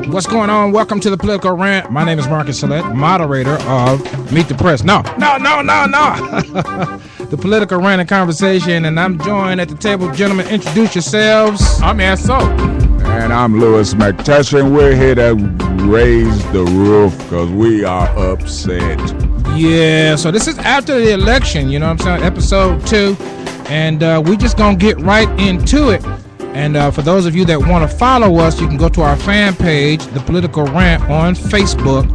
What's going on? Welcome to the Political Rant. My name is Marcus Salette, moderator of Meet the Press. No. The Political Rant and Conversation, and I'm joined at the table. Gentlemen, introduce yourselves. I'm Anso. And I'm Louis McTushin. We're here to raise the roof because we are upset. Yeah, so this is after the election, you know what I'm saying? Episode 2. And we just going to get right into it. And for those of you that want to follow us, you can go to our fan page, The Political Rant, on Facebook,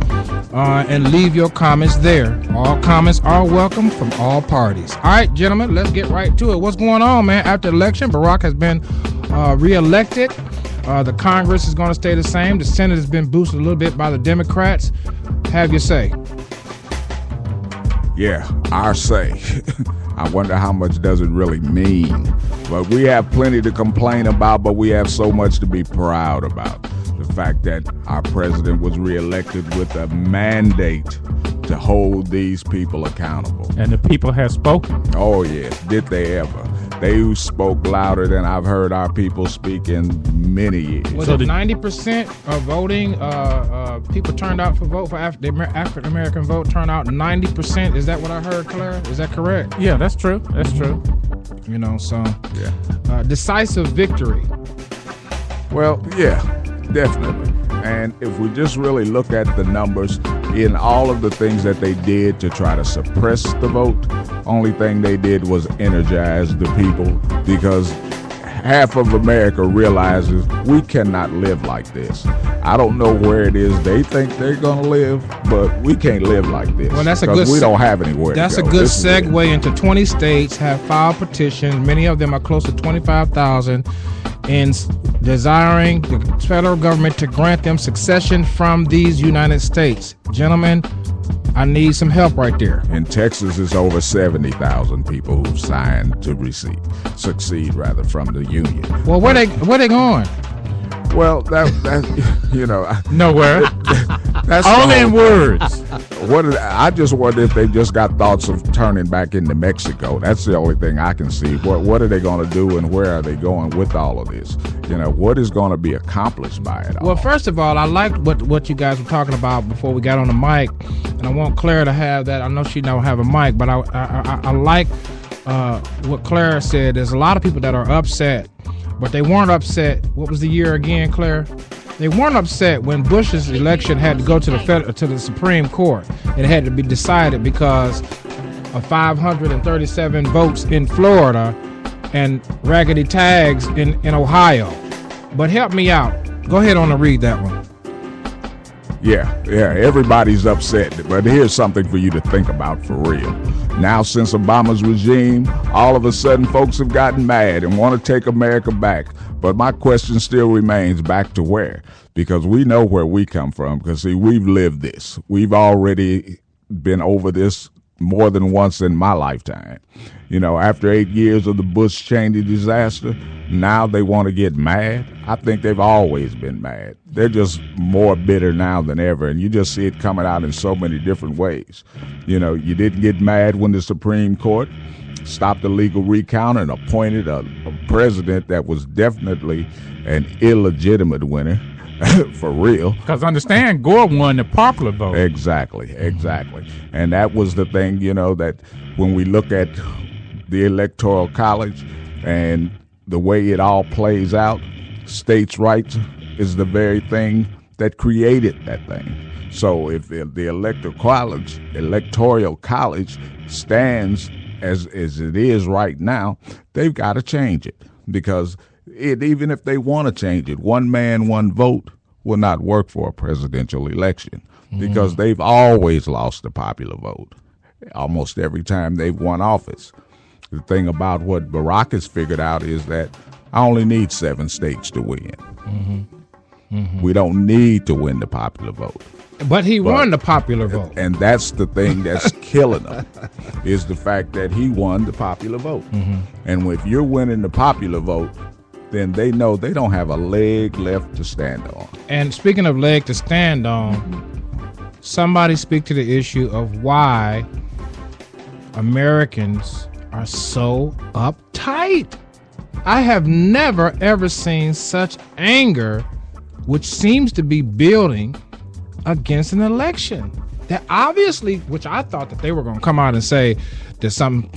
and leave your comments there. All comments are welcome from all parties. All right, gentlemen, let's get right to it. What's going on, man? After the election, Barack has been reelected. The Congress is going to stay the same. The Senate has been boosted a little bit by the Democrats. Have your say. Yeah, our say. I wonder how much does it really mean. But we have plenty to complain about, but we have so much to be proud about. The fact that our president was reelected with a mandate to hold these people accountable. And the people have spoken. Oh, yes. Did they ever? They spoke louder than I've heard our people speak in many years. Was it 90% of voting? People turned out for vote for the African American vote turned out 90%. Is that what I heard, Claire? Is that correct? Yeah, that's true. That's true. You know, so yeah, decisive victory. Well, yeah, definitely. And if we just really look at the numbers in all of the things that they did to try to suppress the vote, only thing they did was energize the people, because half of America realizes we cannot live like this. I don't know where it is they think they're going to live, but we can't live like this. Well, that's a good. We don't have anywhere. That's to go. A good segue into 20 states have filed petitions. Many of them are close to 25,000 in desiring the federal government to grant them succession from these United States. Gentlemen, I need some help right there. In Texas, it's over 70,000 people who've signed to succeed from the union. Well, where they going? Well, that you know, nowhere. That's only in words. I just wonder if they just got thoughts of turning back into Mexico. That's the only thing I can see. What are they going to do, and where are they going with all of this? You know, what is going to be accomplished by it all? Well, first of all, I liked what you guys were talking about before we got on the mic, and I want Claire to have that. I know she don't have a mic, but I like what Claire said. There's a lot of people that are upset, but they weren't upset. What was the year again, Claire? They weren't upset when Bush's election had to go to the Supreme Court. It had to be decided because of 537 votes in Florida and raggedy tags in Ohio. But help me out. Go ahead on and read that one. Yeah, everybody's upset, but here's something for you to think about for real. Now, since Obama's regime, all of a sudden folks have gotten mad and want to take America back. But my question still remains, back to where? Because we know where we come from, because see, we've lived this. We've already been over this more than once in my lifetime. You know, after 8 years of the Bush-Cheney disaster, now they want to get mad. I think they've always been mad. They're just more bitter now than ever, and you just see it coming out in so many different ways. You know, you didn't get mad when the Supreme Court stopped the legal recount and appointed a president that was definitely an illegitimate winner. For real. Because understand, Gore won the popular vote. Exactly. And that was the thing, you know, that when we look at the Electoral College and the way it all plays out, states' rights is the very thing that created that thing. So if the Electoral College stands as it is right now, they've got to change it, because even if they want to change it, one man, one vote will not work for a presidential election, because they've always lost the popular vote almost every time they've won office. The thing about what Barack has figured out is that I only need 7 states to win. We don't need to win the popular vote. But he won the popular vote. And that's the thing that's killing him, is the fact that he won the popular vote. And if you're winning the popular vote, then they know they don't have a leg left to stand on. And speaking of leg to stand on, somebody speak to the issue of why Americans are so uptight. I have never, ever seen such anger which seems to be building against an election. That obviously, which I thought that they were going to come out and say that something,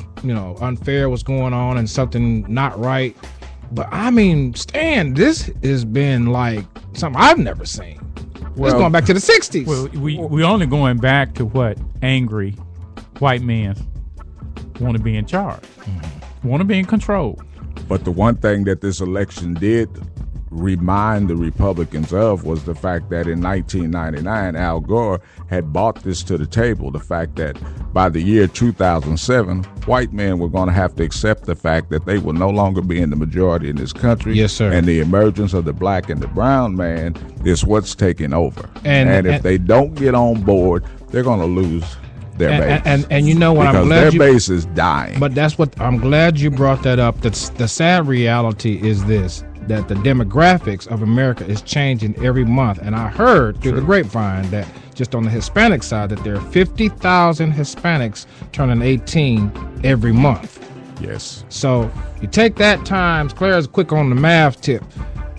unfair was going on and something not right. But I mean, Stan, this has been like something I've never seen. It's going back to the 60s. Well, we only going back to what angry white men want to be in charge, want to be in control. But the one thing that this election did remind the Republicans of was the fact that in 1999, Al Gore had brought this to the table, the fact that by the year 2007, white men were going to have to accept the fact that they will no longer be in the majority in this country. Yes, sir. And the emergence of the black and the brown man is what's taking over. And if they don't get on board, they're going to lose their base. And you know what? Because I'm glad their base is dying. But that's what I'm glad you brought that up. The sad reality is this, that the demographics of America is changing every month. And I heard through the grapevine that just on the Hispanic side that there are 50,000 Hispanics turning 18 every month. Yes. So you take that times, Claire's quick on the math tip,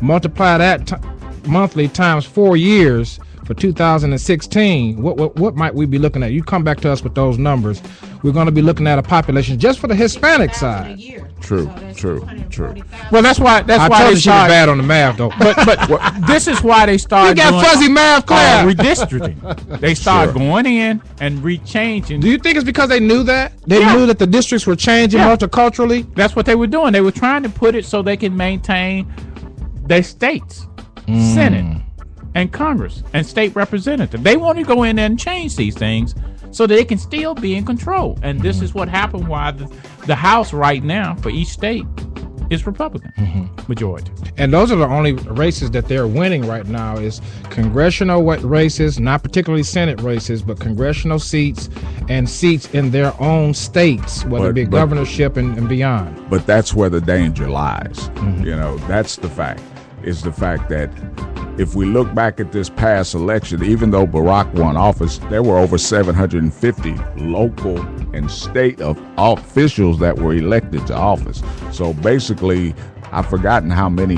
multiply that monthly times 4 years for 2016, what might we be looking at? You come back to us with those numbers. We're going to be looking at a population just for the Hispanic side. True. Well, that's why I told you she was bad on the math, though. But this is why they started. You got doing, fuzzy math, Claire. Redistricting. They started going in and rechanging. Do you think it's because they knew that? They knew that the districts were changing multiculturally? That's what they were doing. They were trying to put it so they can maintain their states, Senate, and Congress, and state representative. They want to go in there and change these things so that they can still be in control. And this is what happened why the House right now for each state is Republican majority. And those are the only races that they're winning right now is congressional races, not particularly Senate races, but congressional seats and seats in their own states, whether it be governorship and beyond. But that's where the danger lies. That's the fact, is the fact that if we look back at this past election, even though Barack won office, there were over 750 local and state officials that were elected to office. So basically, I've forgotten how many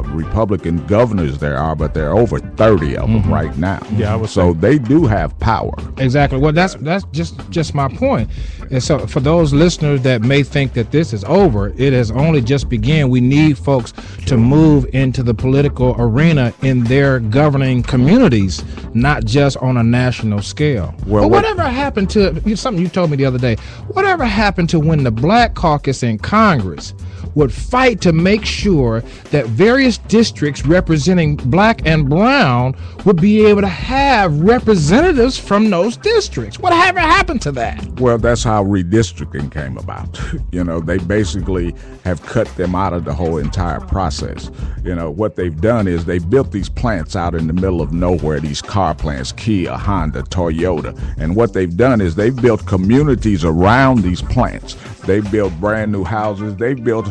Republican governors there are, but there are over 30 of them right now. Yeah, so they do have power. Exactly. Well, that's just my point. And so for those listeners that may think that this is over, it has only just begun. We need folks to move into the political arena in their governing communities, not just on a national scale. Well, whatever happened to something you told me the other day? Whatever happened to when the Black Caucus in Congress would fight to make sure that various districts representing black and brown would be able to have representatives from those districts? Whatever happened to that? Well, that's how redistricting came about. They basically have cut them out of the whole entire process. What they've done is they built these plants out in the middle of nowhere, these car plants, Kia, Honda, Toyota. And what they've done is they've built communities around these plants. They built brand new houses. They built,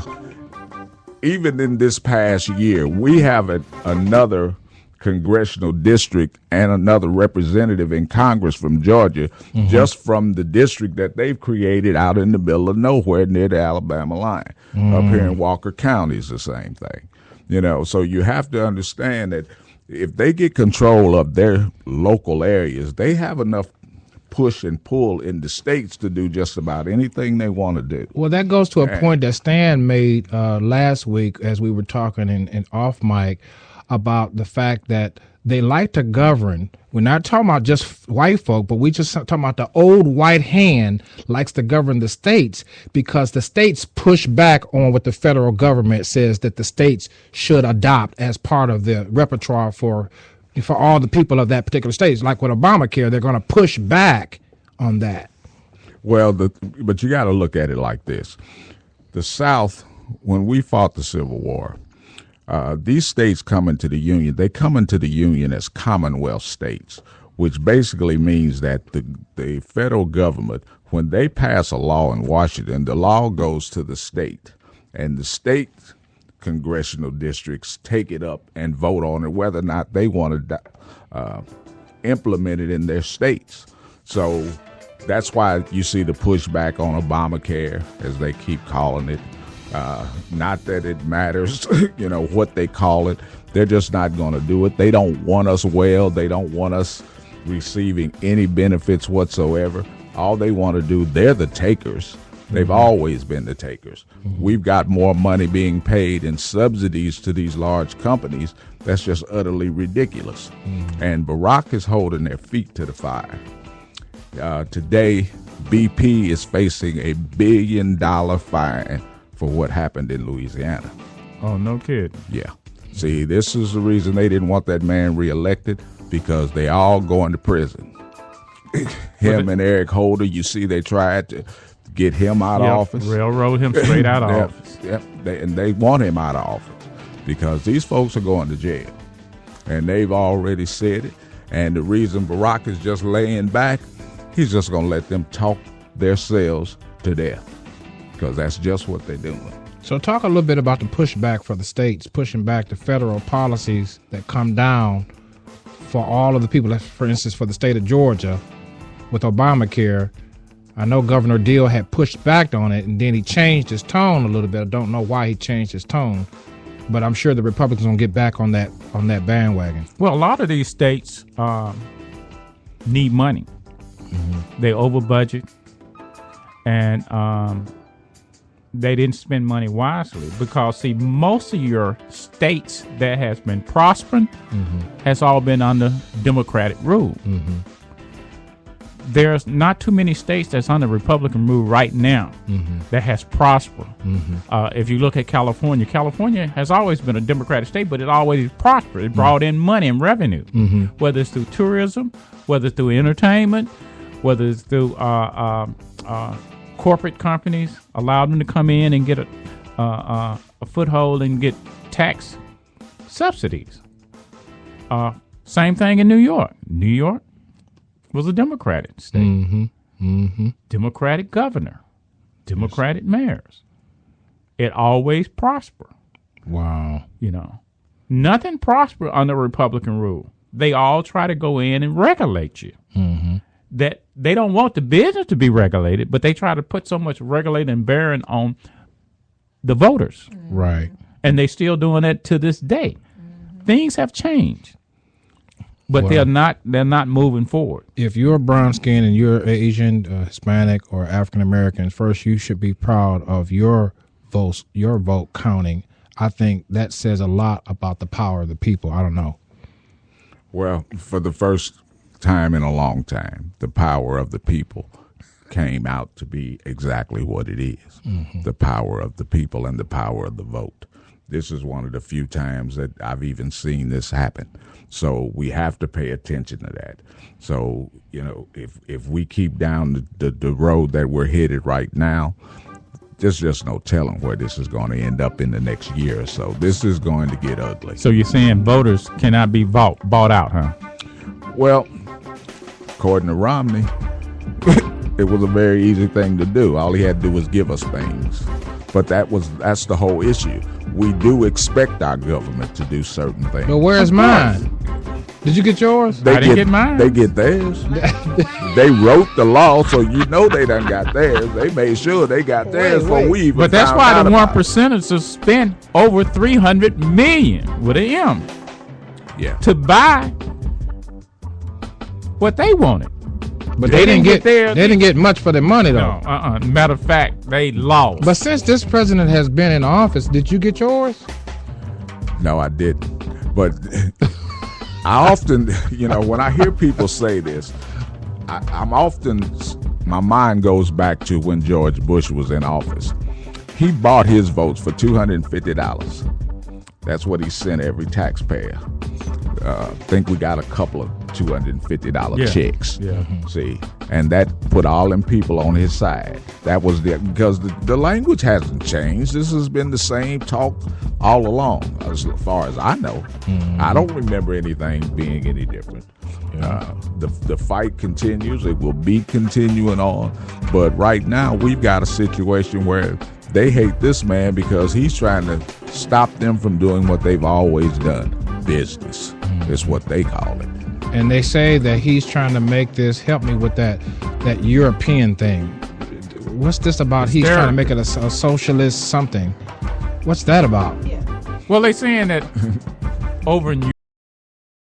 even in this past year, we have another congressional district and another representative in Congress from Georgia, just from the district that they've created out in the middle of nowhere near the Alabama line. Up here in Walker County is the same thing. So you have to understand that if they get control of their local areas, they have enough push and pull in the states to do just about anything they want to do. Well, that goes to a point that Stan made last week as we were talking in off mic about the fact that they like to govern. We're not talking about just white folk, but we just talking about the old white hand likes to govern the states because the states push back on what the federal government says that the states should adopt as part of the repertoire for all the people of that particular state. Like with Obamacare, they're going to push back on that. Well, but you got to look at it like this. The South, when we fought the Civil War, these states come into the Union. They come into the Union as Commonwealth states, which basically means that the federal government, when they pass a law in Washington, the law goes to the state, and the state congressional districts take it up and vote on it, whether or not they want to implement it in their states. So that's why you see the pushback on Obamacare, as they keep calling it. Not that it matters, what they call it. They're just not going to do it. They don't want us well. They don't want us receiving any benefits whatsoever. All they want to do, they're the takers. They've always been the takers. We've got more money being paid in subsidies to these large companies. That's just utterly ridiculous. And Barack is holding their feet to the fire. Today, BP is facing a $1 billion fine for what happened in Louisiana. Oh, no kidding. Yeah. See, this is the reason they didn't want that man reelected, because they all going to prison. Him and Eric Holder, you see, they tried to get him out of office. Railroad him straight out of office. Yep. They want him out of office because these folks are going to jail. And they've already said it. And the reason Barack is just laying back, he's just going to let them talk themselves to death, because that's just what they're doing. So talk a little bit about the pushback for the states, pushing back the federal policies that come down for all of the people. For instance, for the state of Georgia with Obamacare, I know Governor Deal had pushed back on it, and then he changed his tone a little bit. I don't know why he changed his tone, but I'm sure the Republicans will get back on that bandwagon. Well, a lot of these states need money. They over budget, and they didn't spend money wisely, because, see, most of your states that has been prospering has all been under Democratic rule. There's not too many states that's under Republican rule right now that has prospered. If you look at California has always been a Democratic state, but it always prospered. It brought in money and revenue, whether it's through tourism, whether it's through entertainment, whether it's through corporate companies, allowed them to come in and get a foothold and get tax subsidies. Same thing in New York. New York was a Democratic state. Democratic governor, Democratic mayors. It always prospered. Wow. Nothing prospered under Republican rule. They all try to go in and regulate you. That they don't want the business to be regulated, but they try to put so much regulating and bearing on the voters. Right. And they still doing that to this day. Things have changed, but they're not moving forward. If you're brown skinned and you're Asian, Hispanic, or African American, first you should be proud of your vote counting. I think that says a lot about the power of the people. I don't know. Well, for the first time in a long time, the power of the people came out to be exactly what it is. The power of the people and the power of the vote. This is one of the few times that I've even seen this happen. So we have to pay attention to that. So, if we keep down the road that we're headed right now, there's just no telling where this is going to end up in the next year or so. This is going to get ugly. So you're saying voters cannot be bought out, huh? Well, according to Romney, it was a very easy thing to do. All he had to do was give us things. But that's the whole issue. We do expect our government to do certain things. But where's mine? Did you get yours? I didn't get mine. They get theirs. They wrote the law, so they done got theirs. They made sure they got theirs before we even. But that's why the 1%ers spent over $300 million with an M. Yeah. To buy what they wanted. But they didn't get theirs. They didn't get much for their money, though. No, Matter of fact, they lost. But since this president has been in office, did you get yours? No, I didn't. But I often, when I hear people say this, my mind goes back to when George Bush was in office. He bought his votes for $250. That's what he sent every taxpayer. I think we got a couple of $250 checks. Yeah. See, and that put all them people on his side. That was because the language hasn't changed. This has been the same talk all along, as far as I know. I don't remember anything being any different. The fight continues. It will be continuing on. But right now, we've got a situation where they hate this man because he's trying to stop them from doing what they've always done. Business is what they call it. And they say that he's trying to make this, help me with that European thing. what's this about? He's trying to make it a socialist something. What's that about? Well, they're saying that over in